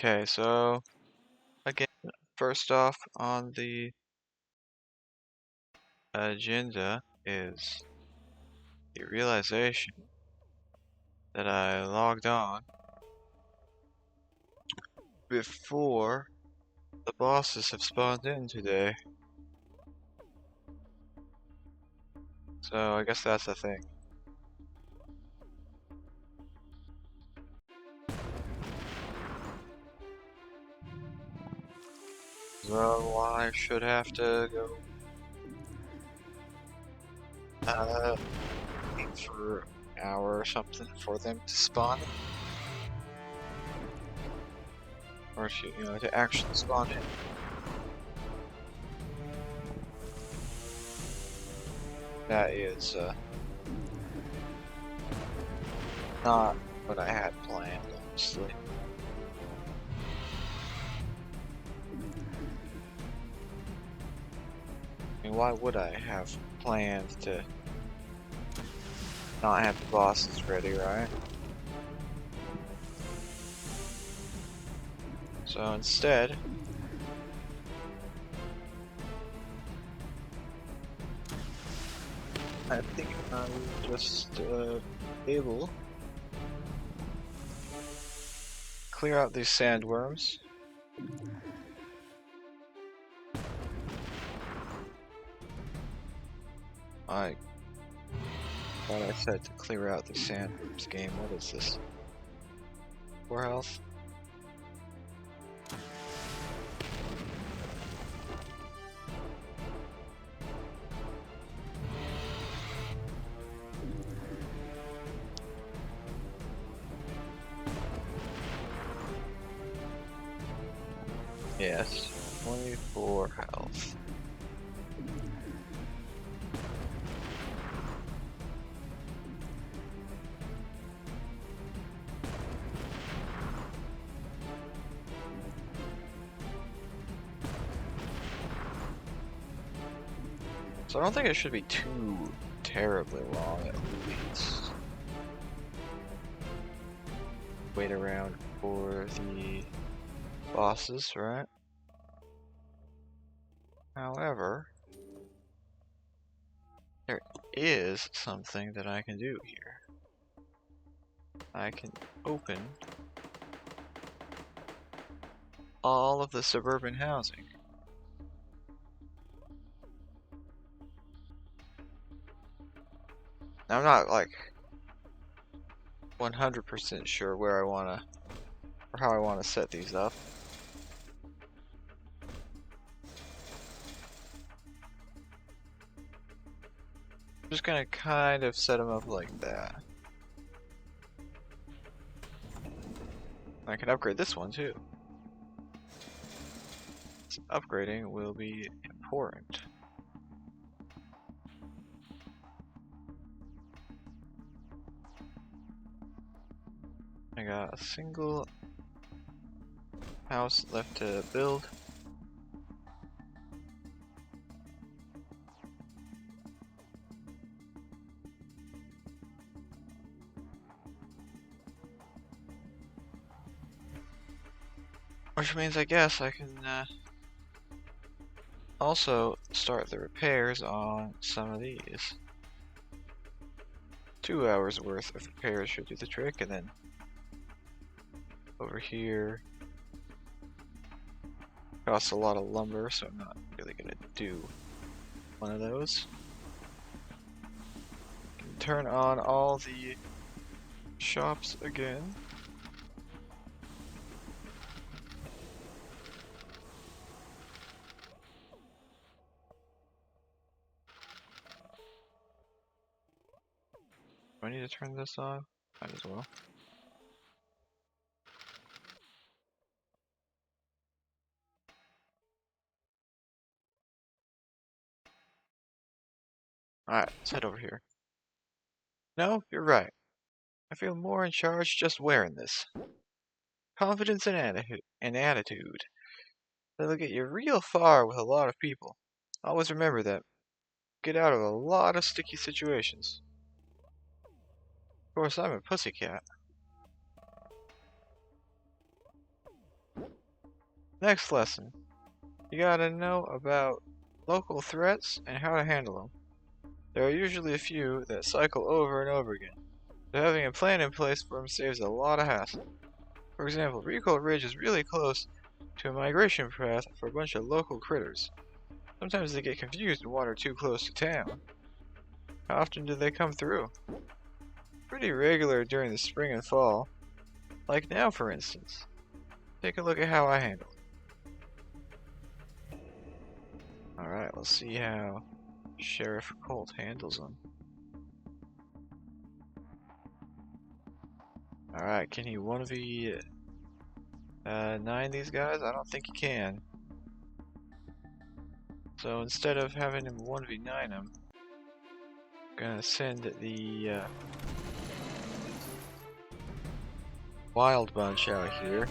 Okay, so again, first off on the agenda is the realization that I logged on before the bosses have spawned in today. So I guess that's the thing. So I should have to go wait for an hour or something for them to spawn in. Or to actually spawn in. That is not what I had planned, honestly. I mean, why would I have planned to not have the bosses ready, right? So instead, I think I will just able clear out these sandworms. I thought I said to clear out the sandworms game. What is this? 4 health? Yes, 24 health. So I don't think it should be too terribly long at least. Wait around for the bosses, right? However, there is something that I can do here. I can open all of the suburban housing. Now, I'm not like 100% sure where I wanna or how I wanna set these up. I'm just gonna kind of set them up like that. I can upgrade this one too. So upgrading will be important. I got a single house left to build. Which means I guess I can also start the repairs on some of these. 2 hours worth of repairs should do the trick, and then over here costs a lot of lumber, so I'm not really gonna do one of those. Can turn on all the shops again. Do I need to turn this on? Might as well. Alright, let's head over here. No, you're right. I feel more in charge just wearing this. Confidence and attitude. That'll get you real far with a lot of people. Always remember that. Get out of a lot of sticky situations. Of course, I'm a pussycat. Next lesson. You gotta know about local threats and how to handle them. There are usually a few that cycle over and over again, so having a plan in place for them saves a lot of hassle. For example, Recoil Ridge is really close to a migration path for a bunch of local critters. Sometimes they get confused and wander too close to town. How often do they come through? Pretty regular during the spring and fall, like now for instance. Take a look at how I handle it. Alright, let's see how Sheriff Colt handles them. Alright, can he 1v9 these guys? I don't think he can. So instead of having him 1v9 him, I'm gonna send the wild bunch out here.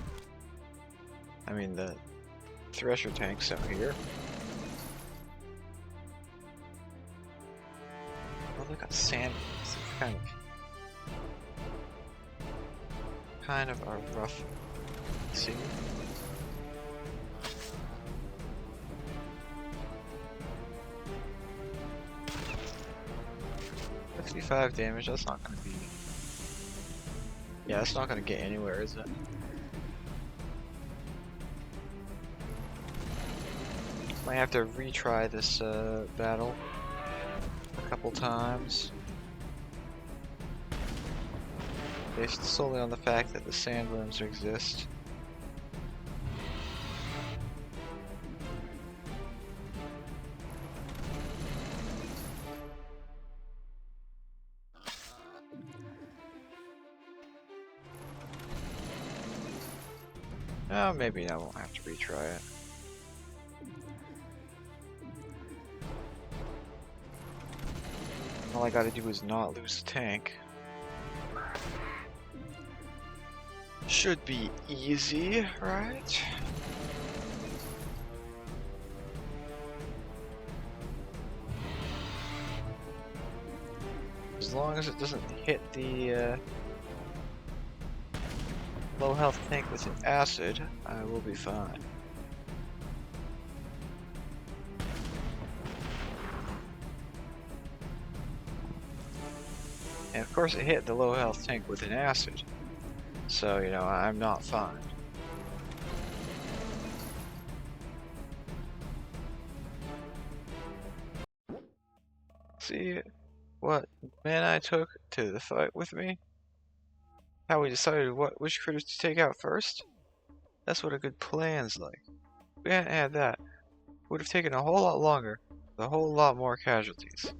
I mean the thresher tanks out here. Oh, they got sand. It's kind of a rough scene. $55 damage. That's not gonna be. Yeah, that's not gonna get anywhere, is it? Might have to retry this battle a couple times, based solely on the fact that the sandworms exist. Oh, maybe I won't have to retry it. All I gotta do is not lose a tank. Should be easy, right? As long as it doesn't hit the low health tank with an acid, I will be fine. And of course it hit the low health tank with an acid. So, you know, I'm not fine. See what men I took to the fight with me? How we decided which critters to take out first? That's what a good plan's like. If we hadn't had that, it would have taken a whole lot longer, with a whole lot more casualties.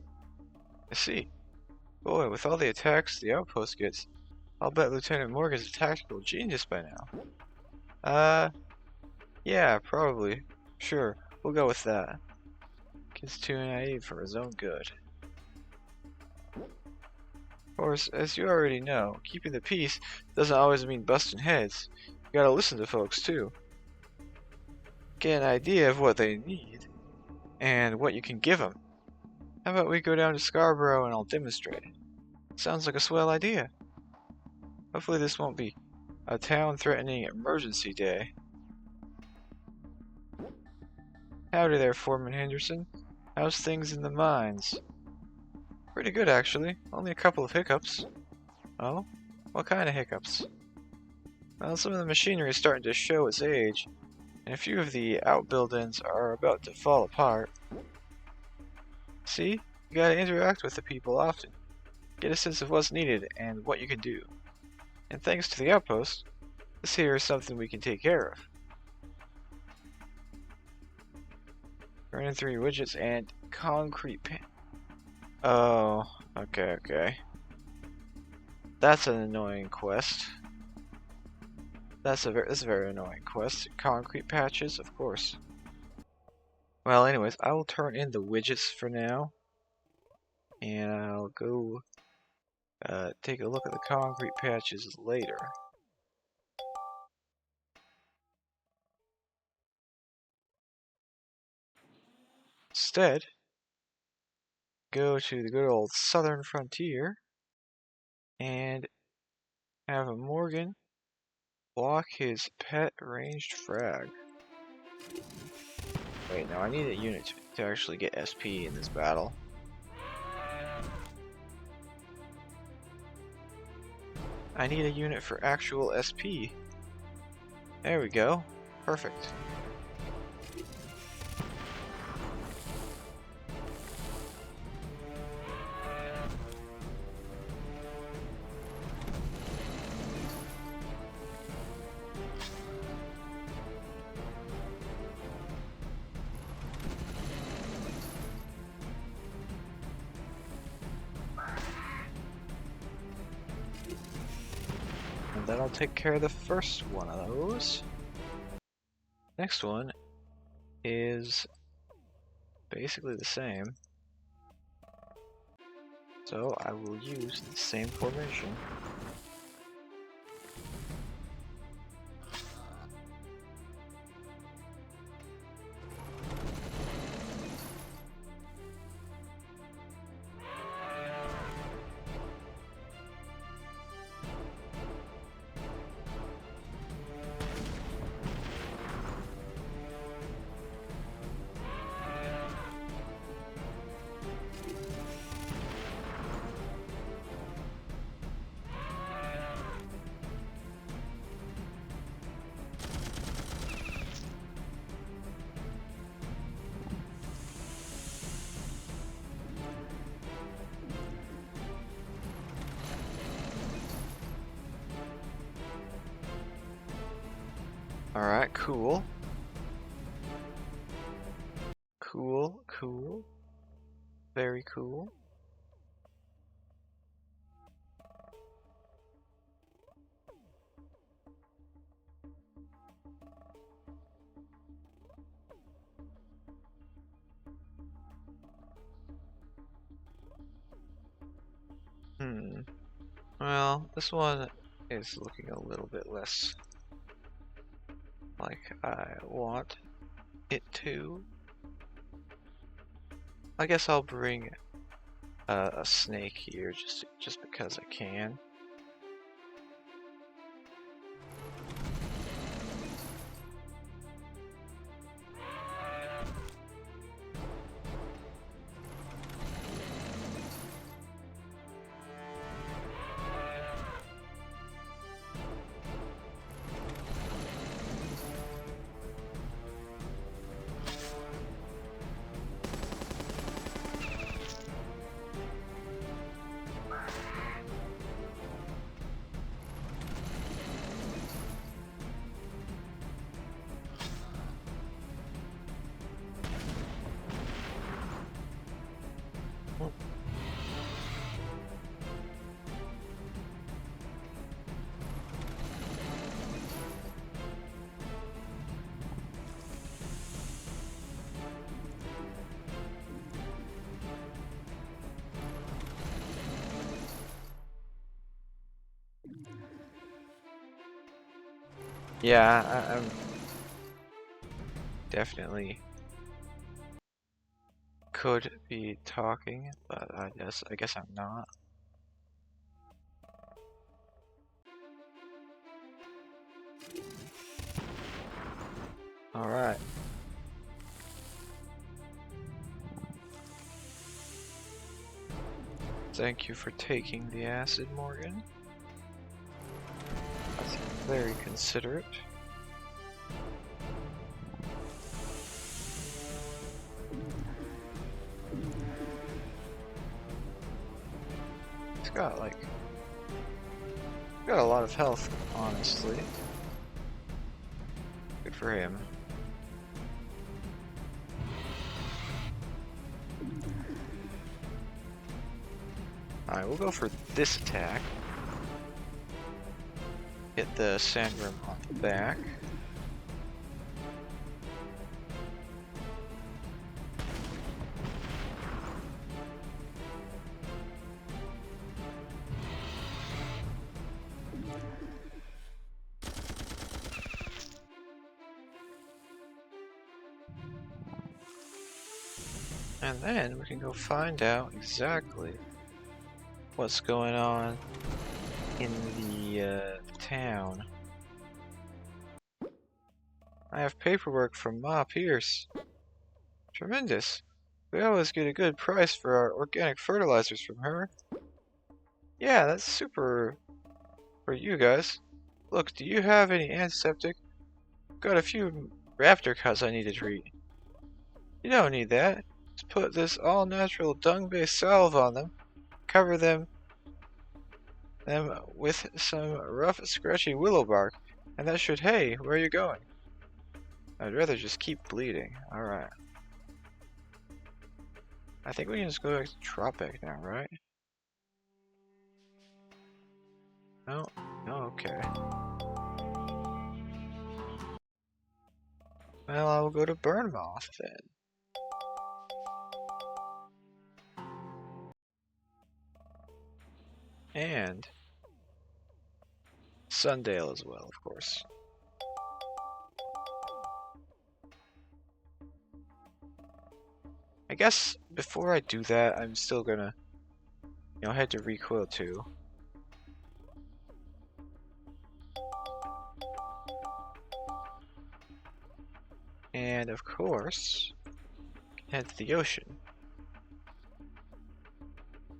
I see. Boy, with all the attacks the Outpost gets, I'll bet Lieutenant Morgan's a tactical genius by now. Yeah, probably. Sure, we'll go with that. Kid's too naive for his own good. Of course, as you already know, keeping the peace doesn't always mean busting heads. You gotta listen to folks too. Get an idea of what they need, and what you can give them. How about we go down to Scarborough and I'll demonstrate it? Sounds like a swell idea. Hopefully this won't be a town-threatening emergency day. Howdy there, Foreman Henderson. How's things in the mines? Pretty good, actually. Only a couple of hiccups. Oh? What kind of hiccups? Well, some of the machinery is starting to show its age, and a few of the outbuildings are about to fall apart. See? You gotta interact with the people often. Get a sense of what's needed and what you can do. And thanks to the Outpost, this here is something we can take care of. Running 3 widgets and concrete pan. Oh, okay. That's an annoying quest. That's a very annoying quest. Concrete patches, of course. Well, anyways, I will turn in the widgets for now, and I'll go take a look at the concrete patches later. Instead, go to the good old southern frontier and have a Morgan block his pet ranged frag. Wait, no, I need a unit to actually get SP in this battle. I need a unit for actual SP. There we go. Perfect. And that'll take care of the first one of those. Next one is basically the same. So I will use the same formation. Alright, cool. Cool, cool. Very cool. Well, this one is looking a little bit less like I want it to. I guess I'll bring a snake here just because I can. Yeah, I'm definitely could be talking, but I guess I'm not. All right. Thank you for taking the acid, Morgan. That's very considerate. He's got got a lot of health, honestly. Good for him. Alright, we'll go for this attack. Hit the Sandworm on the back. And then we can go find out exactly what's going on in the town. I have paperwork from Ma Pierce. Tremendous. We always get a good price for our organic fertilizers from her. Yeah, that's super for you guys. Look, do you have any antiseptic? Got a few raptor cuts I need to treat. You don't need that. Just put this all-natural dung-based salve on them, cover them with some rough, scratchy willow bark, and that should... Hey, where are you going? I'd rather just keep bleeding. Alright. I think we can just go back to Tropic now, right? No? No, okay. Well, I will go to Burnmoth then. And Sundale as well, of course. I guess before I do that, I'm still gonna, head to Recoil too. And of course, head to the ocean.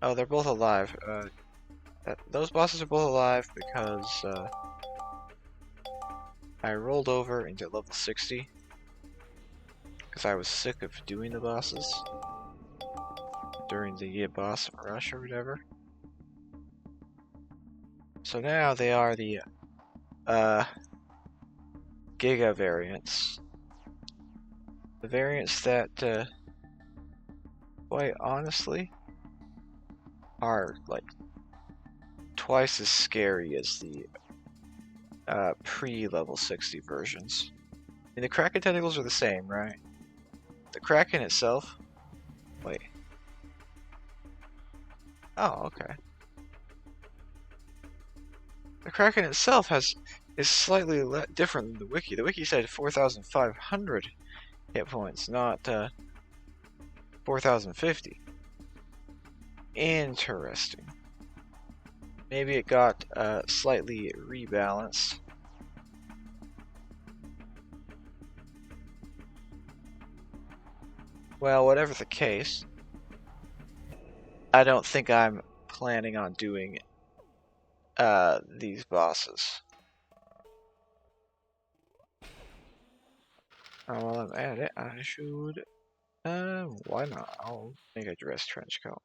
Oh, they're both alive. Those bosses are both alive because I rolled over into level 60 because I was sick of doing the bosses during the boss rush or whatever. So now they are the Giga variants. The variants that, quite honestly, are like twice as scary as the pre-level 60 versions. And the Kraken tentacles are the same, right? The Kraken itself... Wait. Oh, okay. The Kraken itself is slightly different than the wiki. The wiki said 4,500 hit points, not 4,050. Interesting. Maybe it got slightly rebalanced. Well, whatever the case, I don't think I'm planning on doing these bosses. While I'm at it, I should... why not? I'll make a dress trench coat.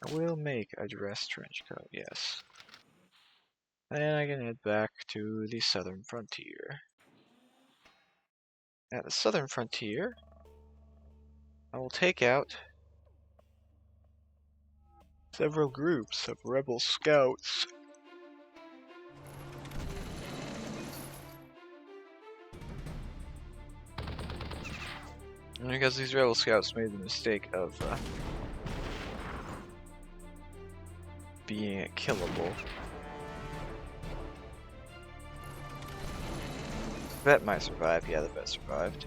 I will make a dress trench coat, yes. Then I can head back to the southern frontier. At the southern frontier, I will take out several groups of rebel scouts. And because these rebel scouts made the mistake of being killable. Vet might survive. Yeah, the vet survived.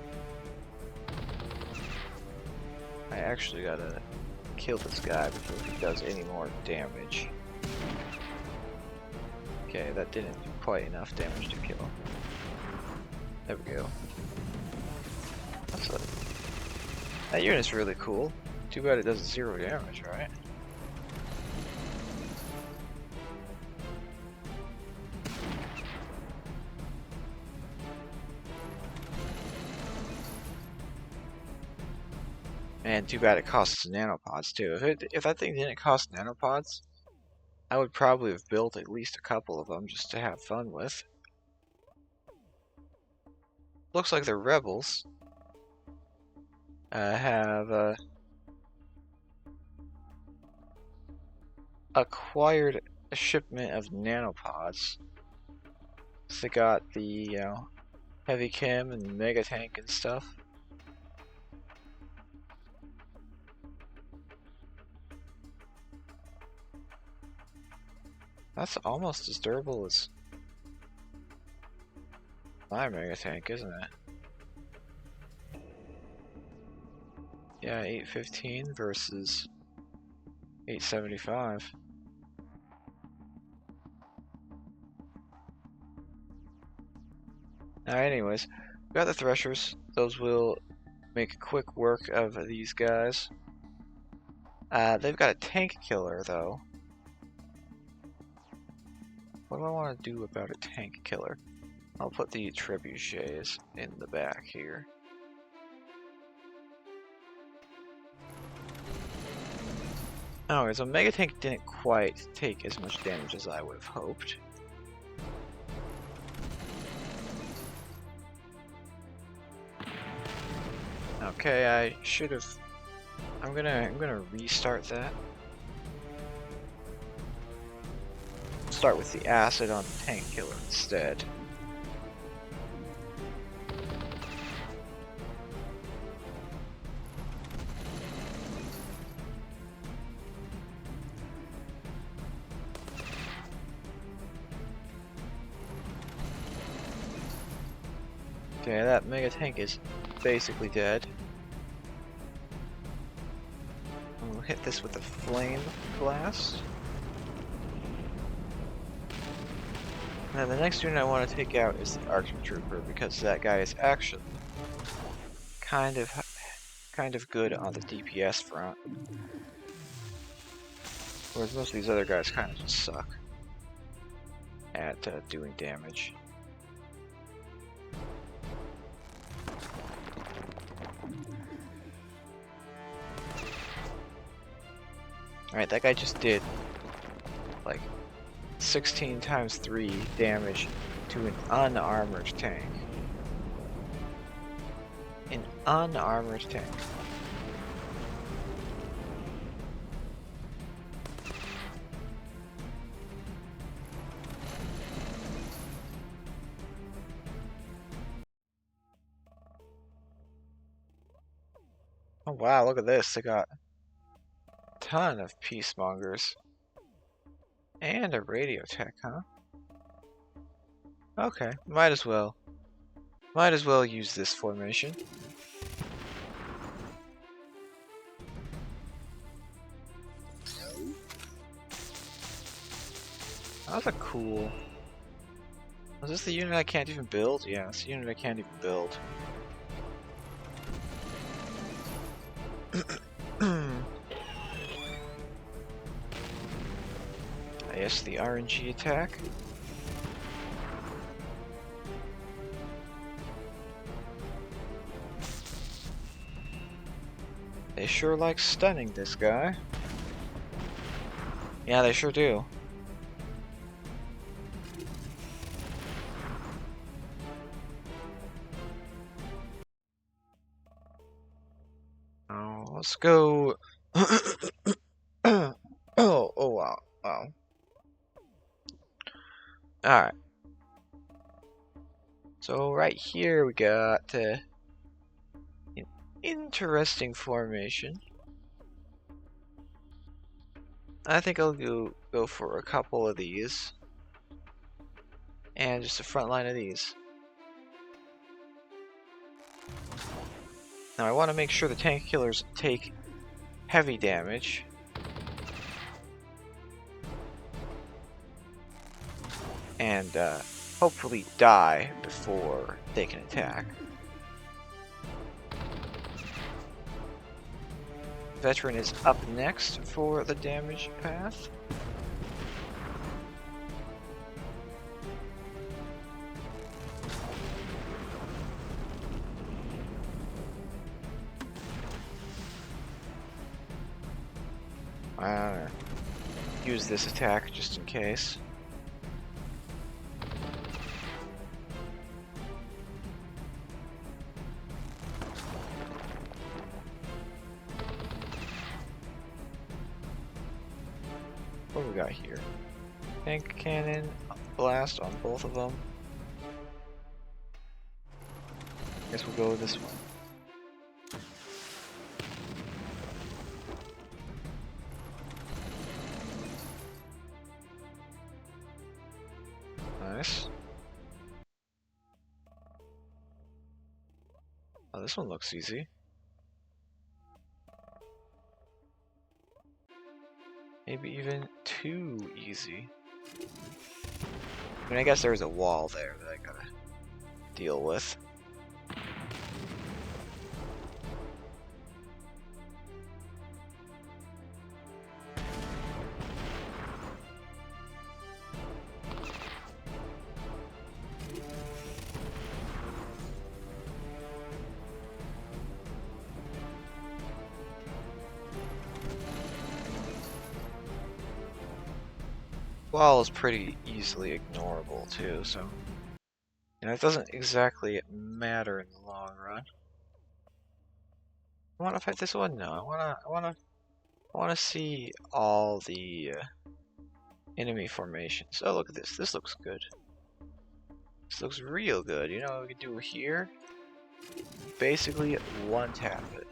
I actually gotta kill this guy before he does any more damage. Okay, that didn't do quite enough damage to kill him. There we go. That unit's really cool. Too bad it does 0 damage, right? And too bad it costs nanopods too. If that thing didn't cost nanopods, I would probably have built at least a couple of them just to have fun with. Looks like the rebels have acquired a shipment of nanopods. So they got the heavy chem and mega tank and stuff. That's almost as durable as my mega tank, isn't it? Yeah, 815 versus 875. Alright, anyways, we got the threshers. Those will make quick work of these guys. They've got a tank killer, though. What do I want to do about a tank killer? I'll put the trebuchets in the back here. Alright, so Mega Tank didn't quite take as much damage as I would have hoped. Okay, I should have. I'm gonna restart that. Start with the acid on the tank killer instead. Okay, that Mega Tank is basically dead. We'll hit this with a Flame Blast. Now the next unit I want to take out is the Arctic Trooper, because that guy is actually kind of good on the DPS front. Whereas most of these other guys kind of just suck at doing damage. Alright, that guy just did like 16 times 3 damage to an unarmored tank. An unarmored tank. Oh wow, look at this. They got a ton of peacemongers. And a radio tech, huh? Okay, might as well. Might as well use this formation. That's a cool. Is this the unit I can't even build? Yeah, it's the unit I can't even build. Yes, the RNG attack. They sure like stunning this guy. Yeah, they sure do. Oh, let's go. Oh, wow, wow. Alright. So right here we got an interesting formation. I think I'll go for a couple of these. And just a front line of these. Now I want to make sure the tank killers take heavy damage. And hopefully die before they can attack. Veteran is up next for the damage path. Use this attack just in case. What do we got here? Tank cannon, blast on both of them. Guess we'll go with this one. Nice. Oh, this one looks easy. Maybe even too easy. I mean, I guess there's a wall there that I gotta deal with. Wall is pretty easily ignorable too, so it doesn't exactly matter in the long run. I want to fight this one. No, I want to see all the enemy formations. Oh, look at this. This looks good. This looks real good. You know what we can do here? Basically, one tap it.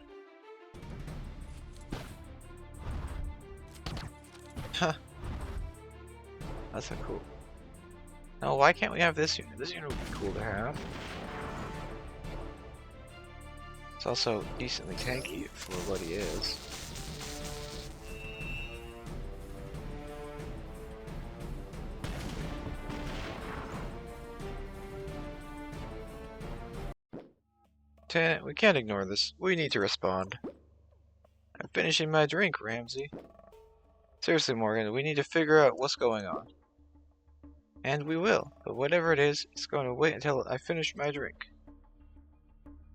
Huh. That's a cool. No, why can't we have this unit? This unit would be cool to have. It's also decently tanky for what he is. We can't ignore this. We need to respond. I'm finishing my drink, Ramsey. Seriously, Morgan, we need to figure out what's going on. And we will, but whatever it is, it's going to wait until I finish my drink.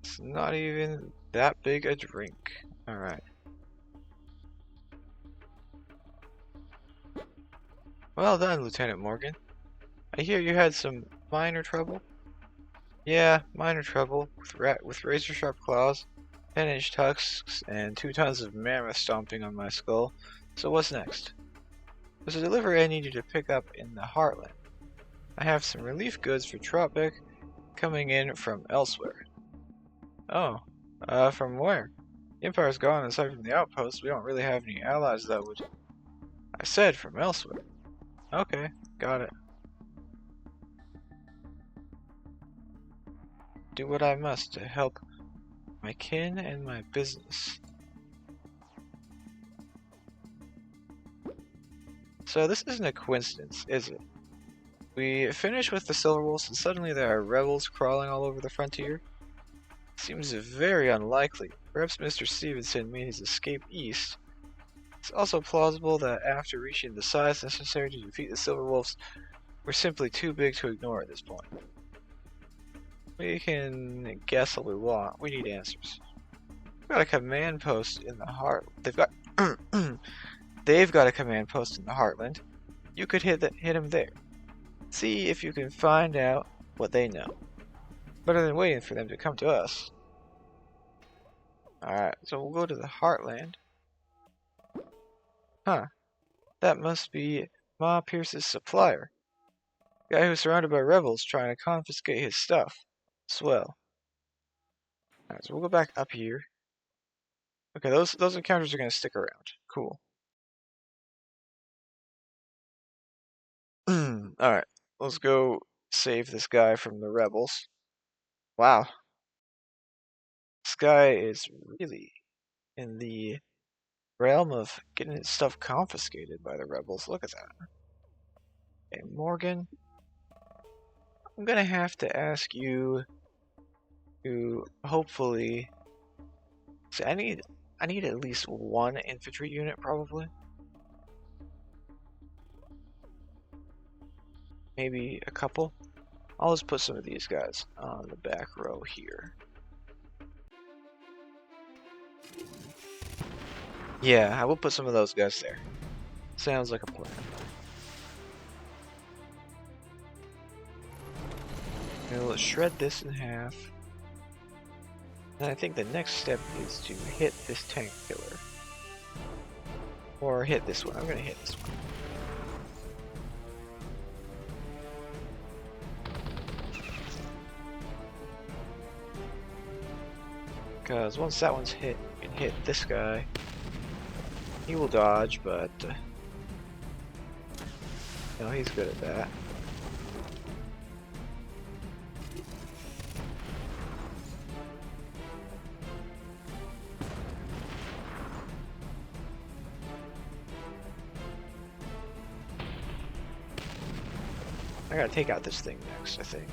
It's not even that big a drink. Alright. Well done, Lieutenant Morgan. I hear you had some minor trouble? Yeah, minor trouble with razor-sharp claws, 10-inch tusks, and 2 tons of mammoth stomping on my skull. So what's next? There's a delivery I need you to pick up in the Heartland. I have some relief goods for Tropic coming in from elsewhere. Oh, from where? The Empire's gone, aside from the Outpost, we don't really have any allies that would... I said from elsewhere. Okay, got it. Do what I must to help my kin and my business. So this isn't a coincidence, is it? We finish with the Silverwolves and suddenly there are rebels crawling all over the frontier? Seems very unlikely. Perhaps Mr. Stevenson made his escape east. It's also plausible that after reaching the size necessary to defeat the Silverwolves, we're simply too big to ignore at this point. We can guess all we want. We need answers. We've got a command post in the heart. They've got a command post in the Heartland. You could hit him there. See if you can find out what they know. Better than waiting for them to come to us. Alright, so we'll go to the Heartland. Huh. That must be Ma Pierce's supplier. The guy who's surrounded by rebels trying to confiscate his stuff. Swell. Alright, so we'll go back up here. Okay, those encounters are going to stick around. Cool. Alright, let's go save this guy from the rebels. Wow. This guy is really in the realm of getting his stuff confiscated by the rebels. Look at that. Okay, Morgan. I'm gonna have to ask you to hopefully... So I need at least one infantry unit, probably. Maybe a couple. I'll just put some of these guys on the back row here. Yeah, I will put some of those guys there. Sounds like a plan. We'll shred this in half. And I think the next step is to hit this tank killer. Or hit this one. I'm gonna hit this one. Because once that one's hit, you can hit this guy. He will dodge, but no, he's good at that. I gotta take out this thing next, I think.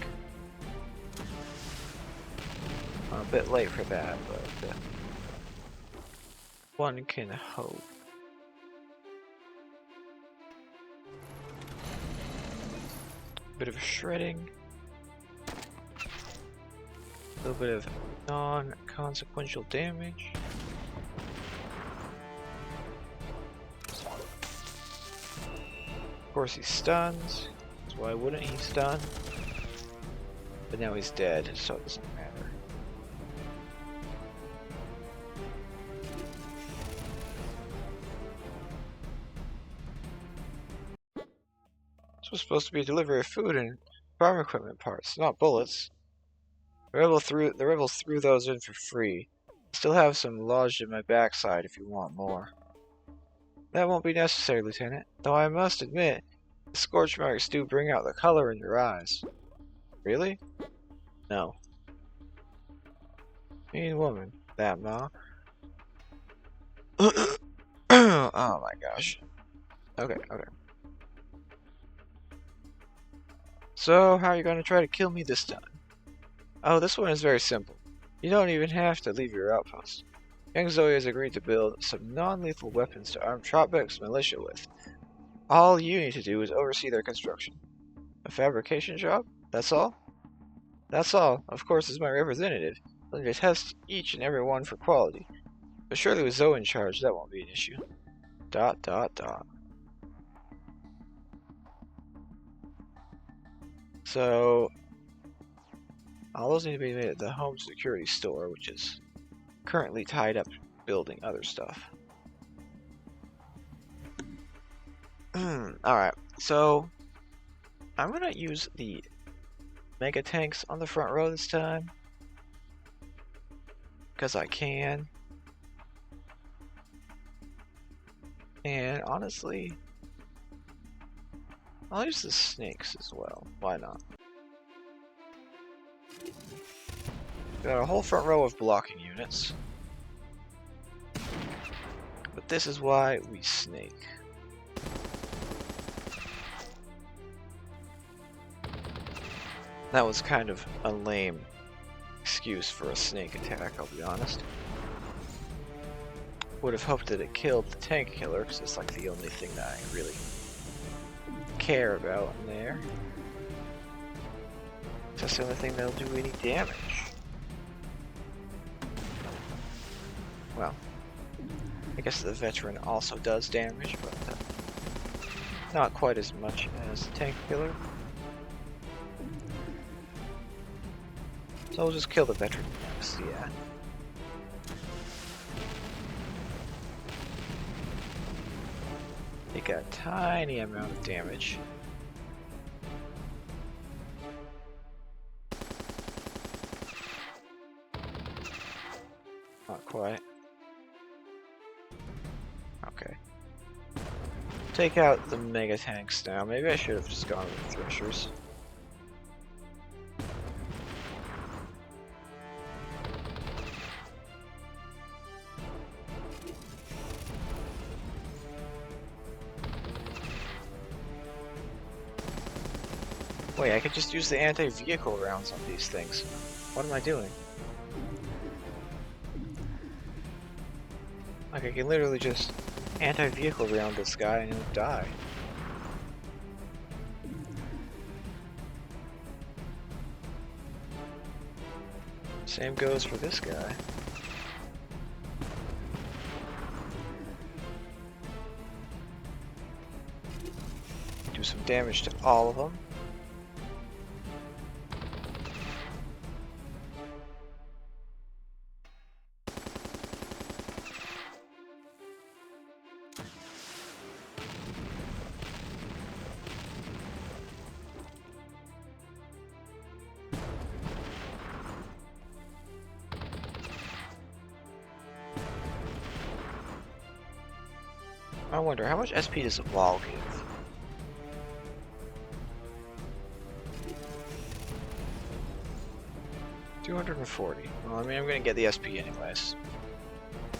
I'm a bit late for that, but one can hope. Bit of shredding. A little bit of non-consequential damage. Of course he stuns. So why wouldn't he stun? But now he's dead, so it doesn't matter. This was supposed to be a delivery of food and farm equipment parts, not bullets. The rebels threw those in for free. I still have some lodged in my backside if you want more. That won't be necessary, Lieutenant, though I must admit, the scorch marks do bring out the color in your eyes. Really? No. Mean woman, that Ma. Oh my gosh. Okay. So, how are you going to try to kill me this time? Oh, this one is very simple. You don't even have to leave your outpost. Young Zoe has agreed to build some non-lethal weapons to arm Tropics militia with. All you need to do is oversee their construction. A fabrication job? That's all? That's all. Of course, as my representative, I'll need to test each and every one for quality. But surely with Zoe in charge, that won't be an issue. ... So, all those need to be made at the home security store, which is currently tied up building other stuff. Alright, so I'm gonna use the mega tanks on the front row this time. Because I can. And honestly, I'll use the snakes as well. Why not? Got a whole front row of blocking units. But this is why we snake. That was kind of a lame excuse for a snake attack, I'll be honest. Would have hoped that it killed the tank killer, because it's like the only thing that I really care about in there. That's the only thing that'll do any damage. Well, I guess the veteran also does damage, but not quite as much as the tank killer. So we'll just kill the veteran next, yeah. They got a tiny amount of damage. Not quite. Okay. Take out the mega tanks now. Maybe I should have just gone with the threshers. Wait, I could just use the anti-vehicle rounds on these things. What am I doing? Like, I can literally just anti-vehicle round this guy and he'll die. Same goes for this guy. Do some damage to all of them. I wonder, how much SP does a wall give? $240. Well, I mean, I'm gonna get the SP anyways.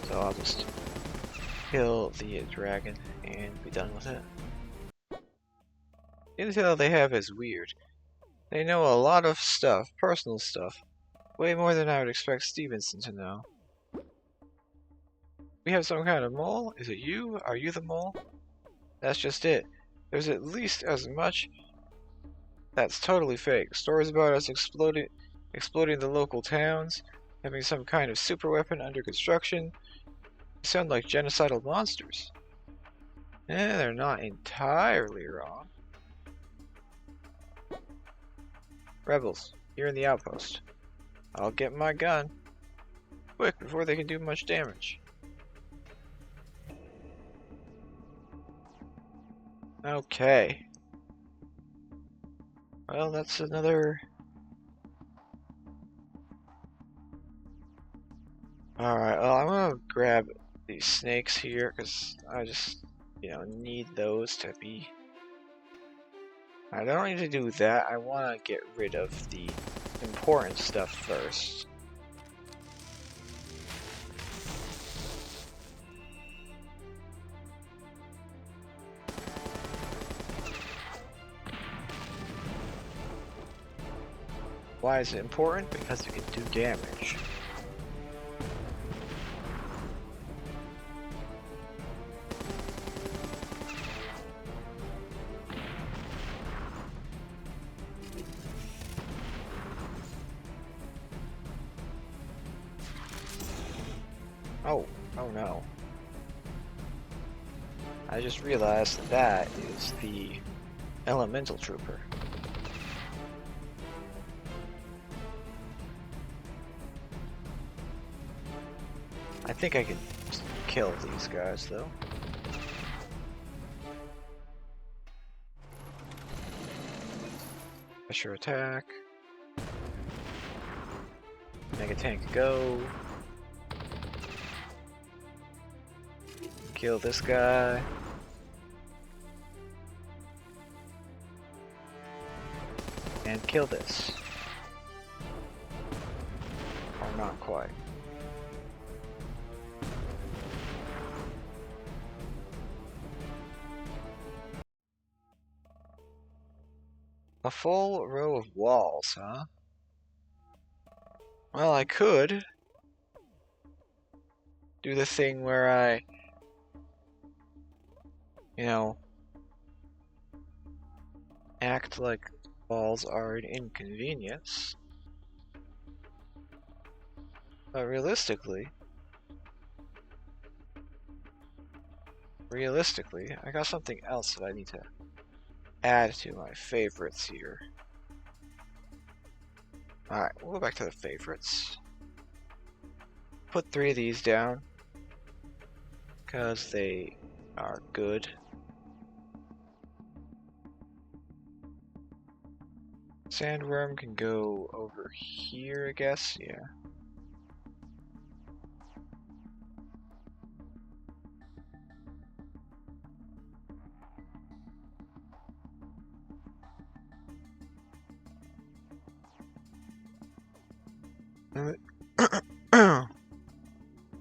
So I'll just kill the dragon and be done with it. Intel they have is weird. They know a lot of stuff, personal stuff. Way more than I would expect Stevenson to know. We have some kind of mole? Is it you? Are you the mole? That's just it. There's at least as much that's totally fake. Stories about us exploding the local towns, having some kind of super weapon under construction. They sound like genocidal monsters. Eh, they're not entirely wrong. Rebels, you're in the outpost. I'll get my gun. Quick, before they can do much damage. Okay. Well, that's another... Alright, well, I'm gonna grab these snakes here, because I just, need those to be... I don't need to do that. I want to get rid of the important stuff first. Why is it important? Because it can do damage. Oh no. I just realized that is the elemental trooper. I think I can kill these guys though. Pressure attack. Mega tank go. Kill this guy. And kill this. Or not quite. A full row of walls, huh? Well, I could do the thing where I, act like walls are an inconvenience. But realistically, I got something else that I need to add to my favorites here. Alright, we'll go back to the favorites. Put 3 of these down, because they are good. Sandworm can go over here, I guess, yeah.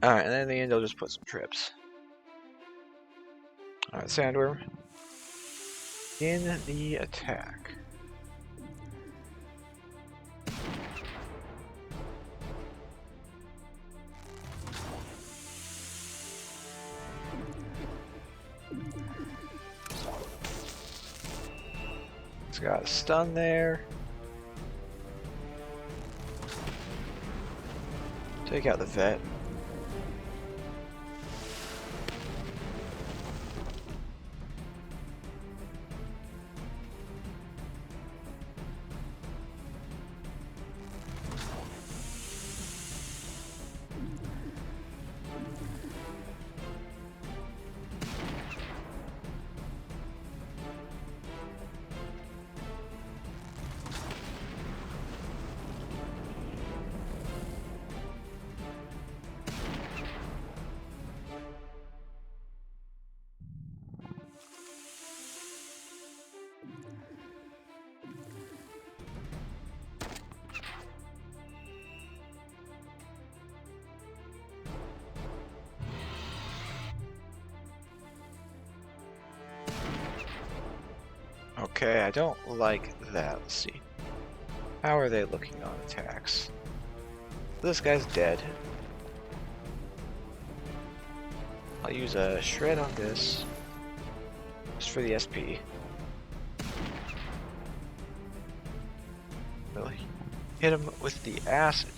Alright, and then in the end I'll just put some trips. Alright, Sandworm. In the attack. It's got a stun there. Take out the vet. Okay, I don't like that. Let's see. How are they looking on attacks? This guy's dead. I'll use a shred on this. Just for the SP. We'll hit him with the acid.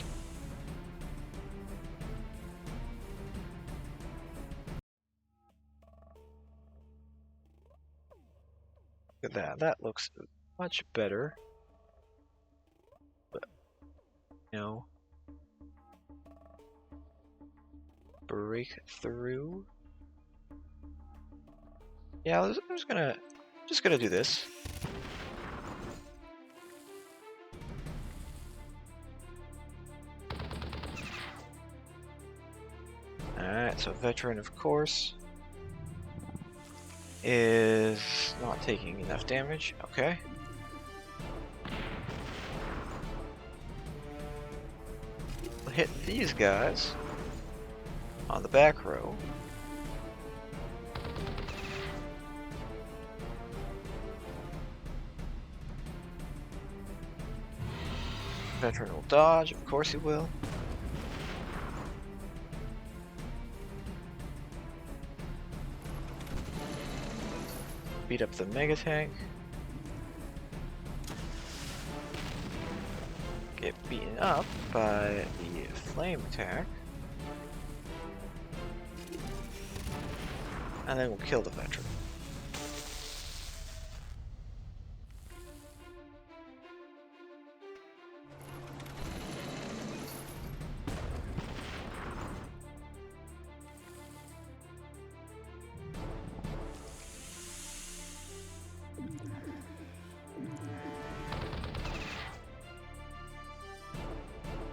Look at that. That looks much better. But, you know, breakthrough. Yeah, I'm just gonna do this. Alright, so veteran, of course, is not taking enough damage. Okay. We'll hit these guys on the back row. Veteran will dodge, of course he will. Beat up the mega tank. Get beaten up by the flame attack. And then we'll kill the veteran.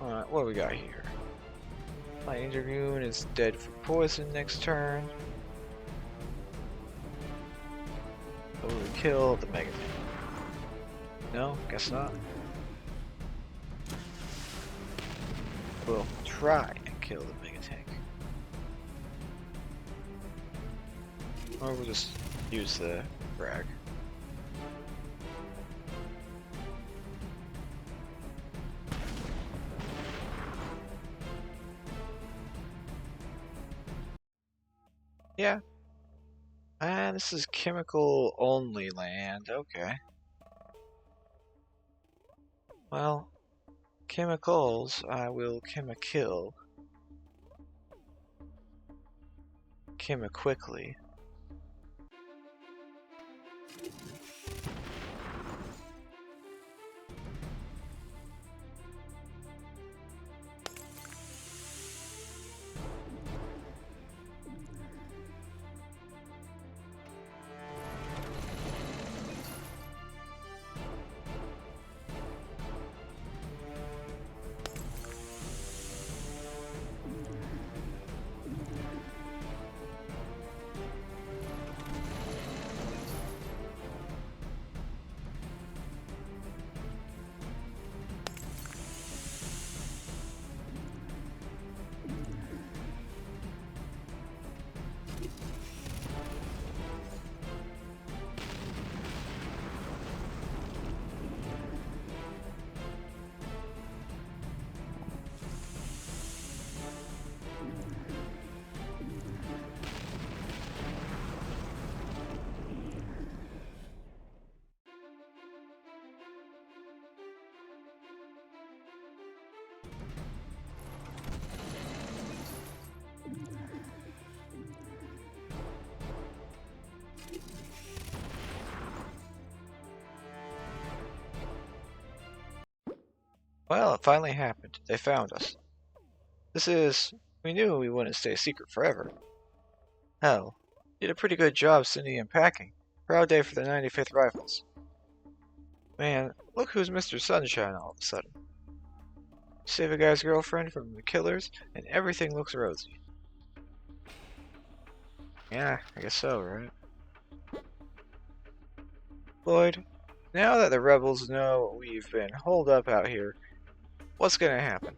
Alright, what do we got here? Lightning Dragoon is dead for poison next turn. So we kill the Mega Tank. No, guess not. We'll try and kill the Mega Tank. Or we'll just use the frag. Yeah. Ah, this is chemical only land. Okay. Well, chemicals, I will chemikill. Chemiquickly. Well, it finally happened. They found us. We knew we wouldn't stay a secret forever. Hell, you did a pretty good job sending and packing. Proud day for the 95th Rifles. Man, look who's Mr. Sunshine all of a sudden. Save a guy's girlfriend from the killers, and everything looks rosy. Yeah, I guess so, right? Lloyd, now that the rebels know we've been holed up out here, what's gonna happen?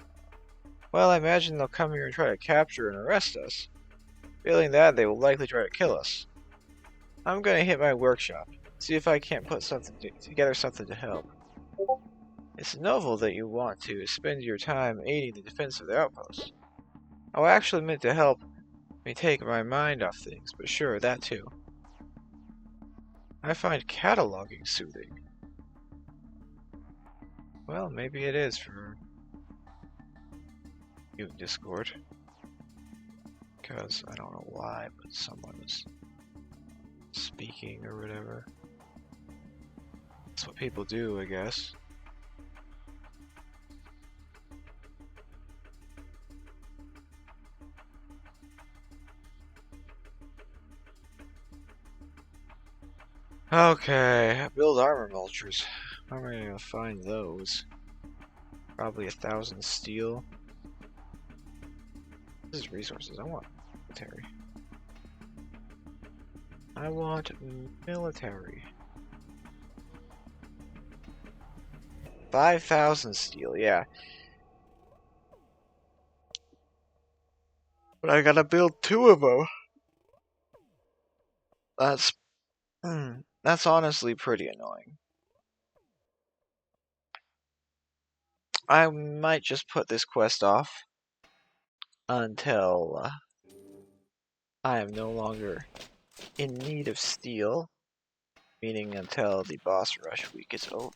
Well, I imagine they'll come here and try to capture and arrest us. Failing that, they will likely try to kill us. I'm gonna hit my workshop. See if I can't put together something to help. It's novel that you want to spend your time aiding the defense of the outpost. I actually meant to help me take my mind off things, but sure, that too. I find cataloging soothing. Well, maybe it is for you in Discord. Because I don't know why, but someone was speaking or whatever. That's what people do, I guess. Okay, build armor mulchers. How am I gonna find those? Probably 1,000 steel. This is resources. I want military. I want military. 5,000 steel, yeah. But I gotta build 2 of them. That's honestly pretty annoying. I might just put this quest off until I am no longer in need of steel, meaning until the boss rush week is over.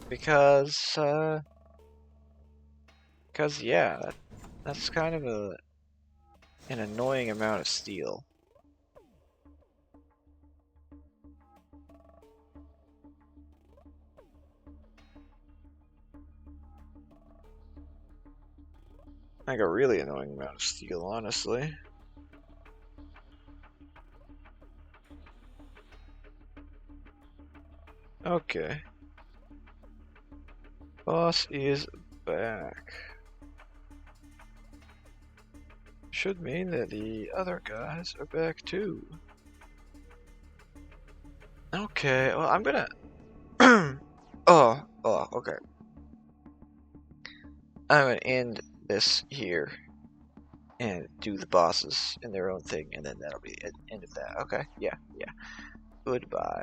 Because yeah, that's kind of an annoying amount of steel. Like a really annoying amount of steel, honestly. Okay. Boss is back. Should mean that the other guys are back too. Okay, well I'm gonna okay. I'm gonna end this here and do the bosses in their own thing, and then that'll be the end of that. Okay, yeah. Goodbye.